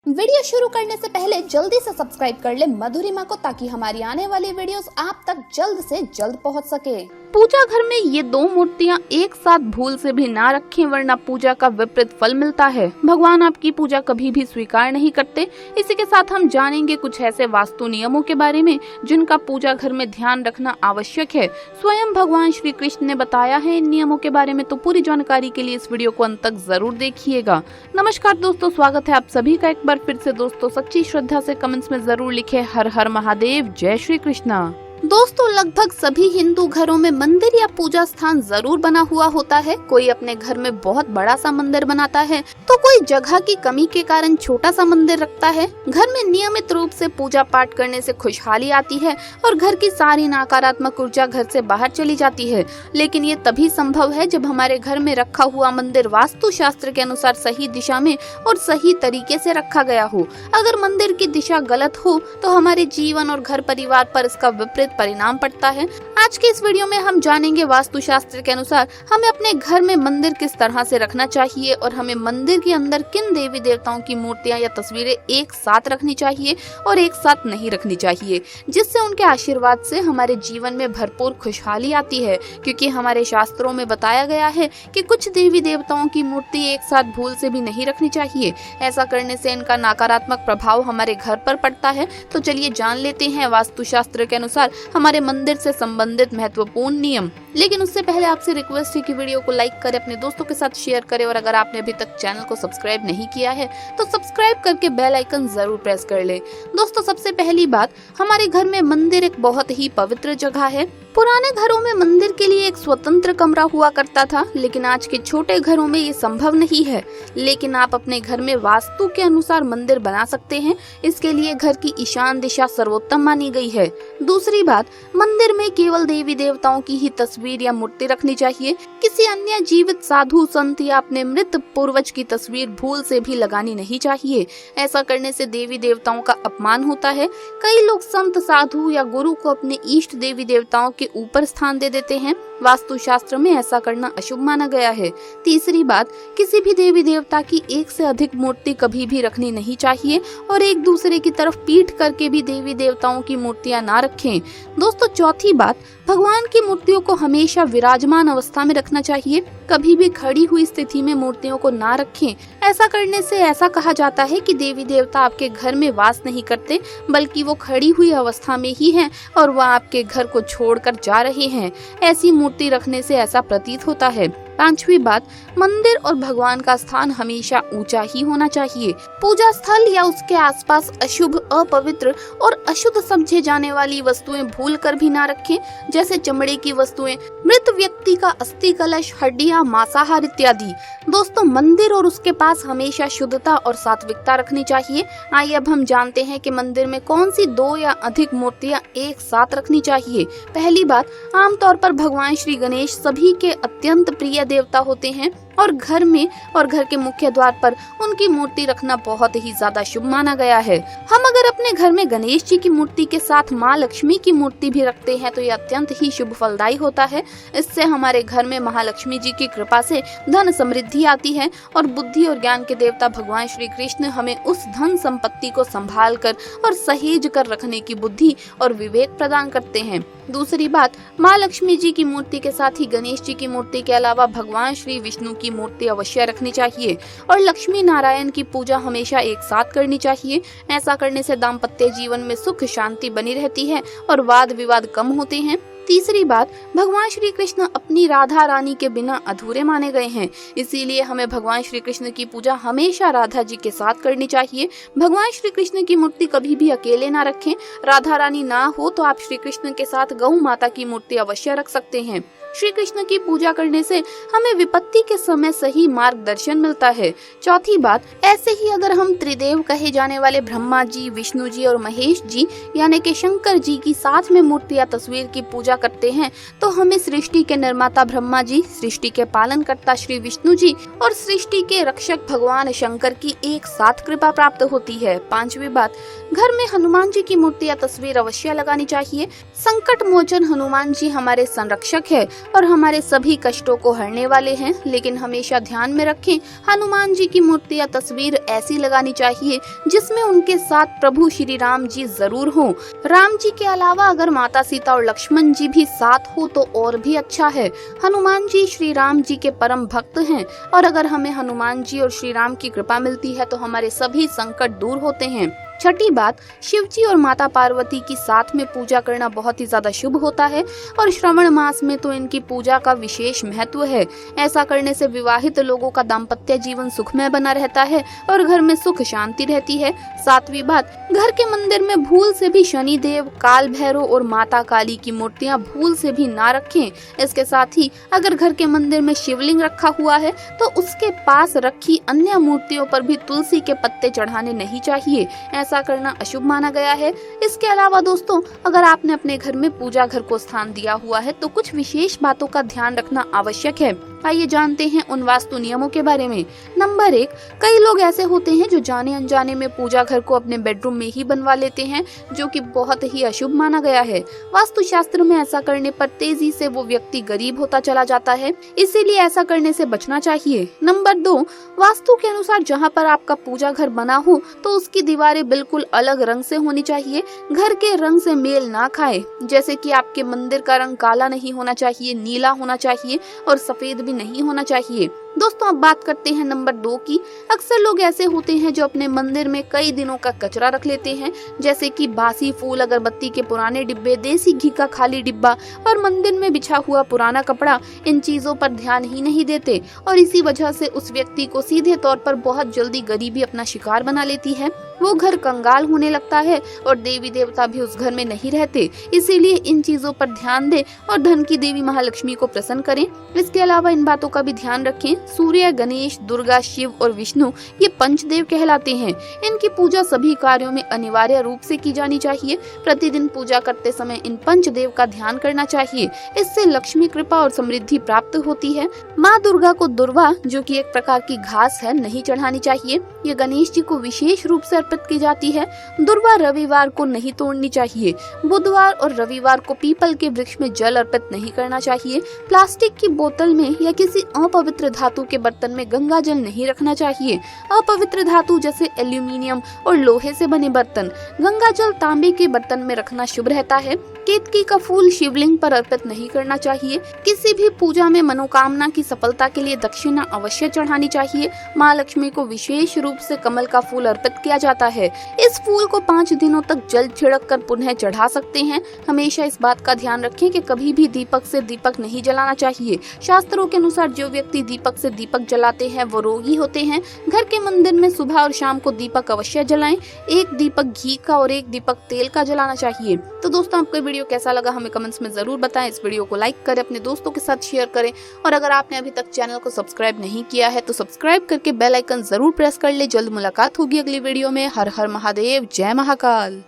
Video शुरू करने से पहले जल्दी से सब्सक्राइब कर ले मधुरिमा को, ताकि हमारी आने वाली वीडियोस आप तक जल्द से जल्द पहुंच सके। पूजा घर में ये दो मूर्तियां एक साथ भूल से भी ना रखें, वरना पूजा का विपरीत फल मिलता है। भगवान आपकी पूजा कभी भी स्वीकार नहीं करते। इसी के साथ हम जानेंगे कुछ ऐसे वास्तु नियमों के बारे में जिनका पूजा घर में ध्यान रखना आवश्यक है। स्वयं भगवान श्री कृष्ण ने बताया है इन नियमों के बारे में, तो पूरी जानकारी के लिए इस वीडियो को अंत तक जरूर देखिएगा। नमस्कार दोस्तों, स्वागत है आप सभी का एक बार फिर से। दोस्तों सच्ची श्रद्धा से कमेंट्स में जरूर लिखे हर हर महादेव, जय श्री कृष्णा। दोस्तों लगभग सभी हिंदू घरों में मंदिर या पूजा स्थान जरूर बना हुआ होता है। कोई अपने घर में बहुत बड़ा सा मंदिर बनाता है, तो कोई जगह की कमी के कारण छोटा सा मंदिर रखता है। घर में नियमित रूप से पूजा पाठ करने से खुशहाली आती है और घर की सारी नकारात्मक ऊर्जा घर से बाहर चली जाती है। लेकिन ये तभी संभव है जब हमारे घर में रखा हुआ मंदिर वास्तु शास्त्र के अनुसार सही दिशा में और सही तरीके से रखा गया हो। अगर मंदिर की दिशा गलत हो तो हमारे जीवन और घर परिवार पर इसका विपरीत परिणाम पड़ता है। आज के इस वीडियो में हम जानेंगे वास्तु शास्त्र के अनुसार हमें अपने घर में मंदिर किस तरह से रखना चाहिए और हमें मंदिर के अंदर किन देवी देवताओं की मूर्तियां या तस्वीरें एक साथ रखनी चाहिए और एक साथ नहीं रखनी चाहिए, जिससे उनके आशीर्वाद से हमारे जीवन में भरपूर खुशहाली आती है। क्योंकि हमारे शास्त्रों में बताया गया है कि कुछ देवी देवताओं की मूर्ति एक साथ भूल से भी नहीं रखनी चाहिए। ऐसा करने से इनका नकारात्मक प्रभाव हमारे घर पर पड़ता है। तो चलिए जान लेते हैं वास्तु शास्त्र के अनुसार हमारे मंदिर से संबंधित महत्वपूर्ण नियम। लेकिन उससे पहले आपसे रिक्वेस्ट है कि वीडियो को लाइक करें, अपने दोस्तों के साथ शेयर करें और अगर आपने अभी तक चैनल को सब्सक्राइब नहीं किया है तो सब्सक्राइब करके बेल आइकन जरूर प्रेस कर ले। दोस्तों सबसे पहली बात, हमारे घर में मंदिर एक बहुत ही पवित्र जगह है। पुराने घरों में मंदिर के लिए एक स्वतंत्र कमरा हुआ करता था, लेकिन आज के छोटे घरों में ये संभव नहीं है। लेकिन आप अपने घर में वास्तु के अनुसार मंदिर बना सकते हैं। इसके लिए घर की ईशान दिशा सर्वोत्तम मानी गई है। दूसरी बात, मंदिर में केवल देवी देवताओं की ही तस्वीर या मूर्ति रखनी चाहिए। किसी अन्य जीवित साधु संत या अपने मृत पूर्वज की तस्वीर भूल से भी लगानी नहीं चाहिए। ऐसा करने से देवी देवताओं का अपमान होता है। कई लोग संत साधु या गुरु को अपने इष्ट देवी देवताओं के ऊपर स्थान दे देते हैं। वास्तु शास्त्र में ऐसा करना अशुभ माना गया है। तीसरी बात, किसी भी देवी देवता की एक से अधिक मूर्ति कभी भी रखनी नहीं चाहिए और एक दूसरे की तरफ पीठ करके भी देवी देवताओं की मूर्तियां ना रखें। दोस्तों चौथी बात, भगवान की मूर्तियों को हमेशा विराजमान अवस्था में रखना चाहिए। कभी भी खड़ी हुई स्थिति में मूर्तियों को ना रखें। ऐसा करने से ऐसा कहा जाता है कि देवी देवता आपके घर में वास नहीं करते, बल्कि वो खड़ी हुई अवस्था में ही हैं और वह आपके घर को छोड़कर जा रहे हैं। ऐसी मूर्ति रखने से ऐसा प्रतीत होता है। पांचवी बात, मंदिर और भगवान का स्थान हमेशा ऊंचा ही होना चाहिए। पूजा स्थल या उसके आसपास अशुभ, अपवित्र और अशुद्ध समझे जाने वाली वस्तुएं भूल कर भी ना रखें, जैसे चमड़े की वस्तुएं, मृत व्यक्ति का अस्थि कलश, हड्डियां, मांसाहार इत्यादि। दोस्तों मंदिर और उसके पास हमेशा शुद्धता और सात्विकता रखनी चाहिए। आइए अब हम जानते हैं कि मंदिर में कौन सी दो या अधिक मूर्तियां एक साथ रखनी चाहिए। पहली बात, आमतौर पर भगवान श्री गणेश सभी के अत्यंत प्रिय देवता होते हैं और घर में और घर के मुख्य द्वार पर उनकी मूर्ति रखना बहुत ही ज्यादा शुभ माना गया है। हम अगर अपने घर में गणेश जी की मूर्ति के साथ माँ लक्ष्मी की मूर्ति भी रखते हैं तो ये अत्यंत ही शुभ फलदायी होता है। इससे हमारे घर में महालक्ष्मी जी की कृपा से धन समृद्धि आती है और बुद्धि और ज्ञान के देवता भगवान श्री कृष्ण हमें उस धन संपत्ति को संभाल कर और सहेज कर रखने की बुद्धि और विवेक प्रदान करते हैं। दूसरी बात, माँ लक्ष्मी जी की मूर्ति के साथ ही गणेश जी की मूर्ति के अलावा भगवान श्री विष्णु की मूर्ति अवश्य रखनी चाहिए और लक्ष्मी नारायण की पूजा हमेशा एक साथ करनी चाहिए। ऐसा करने से दाम्पत्य जीवन में सुख शांति बनी रहती है और वाद विवाद कम होते हैं। तीसरी बात, भगवान श्री कृष्ण अपनी राधा रानी के बिना अधूरे माने गए हैं, इसीलिए हमें भगवान श्री कृष्ण की पूजा हमेशा राधा जी के साथ करनी चाहिए। भगवान श्री कृष्ण की मूर्ति कभी भी अकेले ना रखें। राधा रानी ना हो तो आप श्री कृष्ण के साथ गौ माता की मूर्ति अवश्य रख सकते हैं। श्री कृष्ण की पूजा करने से हमें विपत्ति के समय सही मार्गदर्शन मिलता है। चौथी बात, ऐसे ही अगर हम त्रिदेव कहे जाने वाले ब्रह्मा जी, विष्णु जी और महेश जी यानी कि शंकर जी की साथ में मूर्ति या तस्वीर की पूजा करते हैं तो हमें सृष्टि के निर्माता ब्रह्मा जी, सृष्टि के पालनकर्ता श्री विष्णु जी और सृष्टि के रक्षक भगवान शंकर की एक साथ कृपा प्राप्त होती है। पांचवी बात, घर में हनुमान जी की मूर्ति या तस्वीर अवश्य लगानी चाहिए। संकट मोचन हनुमान जी हमारे संरक्षक है। और हमारे सभी कष्टों को हरने वाले हैं। लेकिन हमेशा ध्यान में रखें, हनुमान जी की मूर्ति या तस्वीर ऐसी लगानी चाहिए जिसमें उनके साथ प्रभु श्री राम जी जरूर हों। राम जी के अलावा अगर माता सीता और लक्ष्मण जी भी साथ हो तो और भी अच्छा है। हनुमान जी श्री राम जी के परम भक्त हैं और अगर हमें हनुमान जी और श्री राम की कृपा मिलती है तो हमारे सभी संकट दूर होते हैं। छठी बात, शिव जी और माता पार्वती की साथ में पूजा करना बहुत ही ज्यादा शुभ होता है और श्रावण मास में तो इनकी पूजा का विशेष महत्व है। ऐसा करने से विवाहित लोगों का दाम्पत्य जीवन सुखमय बना रहता है और घर में सुख शांति रहती है। सातवीं बात, घर के मंदिर में भूल से भी शनि देव, काल भैरव और माता काली की मूर्तियां भूल से भी ना रखें। इसके साथ ही अगर घर के मंदिर में शिवलिंग रखा हुआ है तो उसके पास रखी अन्य मूर्तियों पर भी तुलसी के पत्ते चढ़ाने नहीं चाहिए, ऐसा करना अशुभ माना गया है। इसके अलावा दोस्तों, अगर आपने अपने घर में पूजा घर को स्थान दिया हुआ है तो कुछ विशेष बातों का ध्यान रखना आवश्यक है। आइए जानते हैं उन वास्तु नियमों के बारे में। नंबर 1, कई लोग ऐसे होते हैं जो जाने अनजाने में पूजा घर को अपने बेडरूम में ही बनवा लेते हैं, जो कि बहुत ही अशुभ माना गया है। वास्तु शास्त्र में ऐसा करने पर तेजी से वो व्यक्ति गरीब होता चला जाता है, इसीलिए ऐसा करने से बचना चाहिए। नंबर 2, वास्तु के अनुसार जहाँ पर आपका पूजा घर बना हो तो उसकी दीवारें बिल्कुल अलग रंग से होनी चाहिए, घर के रंग से मेल ना खाए। जैसे कि आपके मंदिर का रंग काला नहीं होना चाहिए, नीला होना चाहिए और सफेद भी नहीं होना चाहिए। दोस्तों, अब बात करते हैं नंबर 2 की। अक्सर लोग ऐसे होते हैं जो अपने मंदिर में कई दिनों का कचरा रख लेते हैं, जैसे कि बासी फूल, अगरबत्ती के पुराने डिब्बे, देसी घी का खाली डिब्बा और मंदिर में बिछा हुआ पुराना कपड़ा। इन चीजों पर ध्यान ही नहीं देते और इसी वजह से उस व्यक्ति को सीधे तौर पर बहुत जल्दी गरीबी अपना शिकार बना लेती है। वो घर कंगाल होने लगता है और देवी देवता भी उस घर में नहीं रहते। इसीलिए इन चीजों पर ध्यान दें और धन की देवी महालक्ष्मी को प्रसन्न करें। इसके अलावा इन बातों का भी ध्यान रखें, सूर्य, गणेश, दुर्गा, शिव और विष्णु ये पंचदेव कहलाते हैं। इनकी पूजा सभी कार्यों में अनिवार्य रूप से की जानी चाहिए। प्रतिदिन पूजा करते समय इन पंचदेव का ध्यान करना चाहिए, इससे लक्ष्मी कृपा और समृद्धि प्राप्त होती है। माँ दुर्गा को दुर्वा, जो कि एक प्रकार की घास है, नहीं चढ़ानी चाहिए। ये गणेश जी को विशेष रूप से अर्पित की जाती है। दुर्वा रविवार को नहीं तोड़नी चाहिए। बुधवार और रविवार को पीपल के वृक्ष में जल अर्पित नहीं करना चाहिए। प्लास्टिक की बोतल में या किसी अपवित्र धातु के बर्तन में गंगा जल नहीं रखना चाहिए। अपवित्र धातु जैसे एल्यूमिनियम और लोहे से बने बर्तन, गंगा जल तांबे के बर्तन में रखना शुभ रहता है। केतकी का फूल शिवलिंग पर अर्पित नहीं करना चाहिए। किसी भी पूजा में मनोकामना की सफलता के लिए दक्षिणा अवश्य चढ़ानी चाहिए। माँ लक्ष्मी को विशेष रूप से कमल का फूल अर्पित किया जाता है। इस फूल को 5 दिनों तक जल छिड़क कर पुनः चढ़ा सकते हैं। हमेशा इस बात का ध्यान रखें कि कभी भी दीपक से दीपक नहीं जलाना चाहिए। शास्त्रों के अनुसार जो व्यक्ति दीपक से दीपक जलाते हैं वो रोगी होते हैं। घर के मंदिर में सुबह और शाम को दीपक अवश्य जलाएं। एक दीपक घी का और एक दीपक तेल का जलाना चाहिए। तो दोस्तों, आपको वीडियो कैसा लगा हमें कमेंट्स में जरूर बताएं। इस वीडियो को लाइक करें, अपने दोस्तों के साथ शेयर करें और अगर आपने अभी तक चैनल को सब्सक्राइब नहीं किया है तो सब्सक्राइब करके बेल आइकन जरूर प्रेस कर ले। जल्द मुलाकात होगी अगली वीडियो में। हर हर महादेव, जय महाकाल।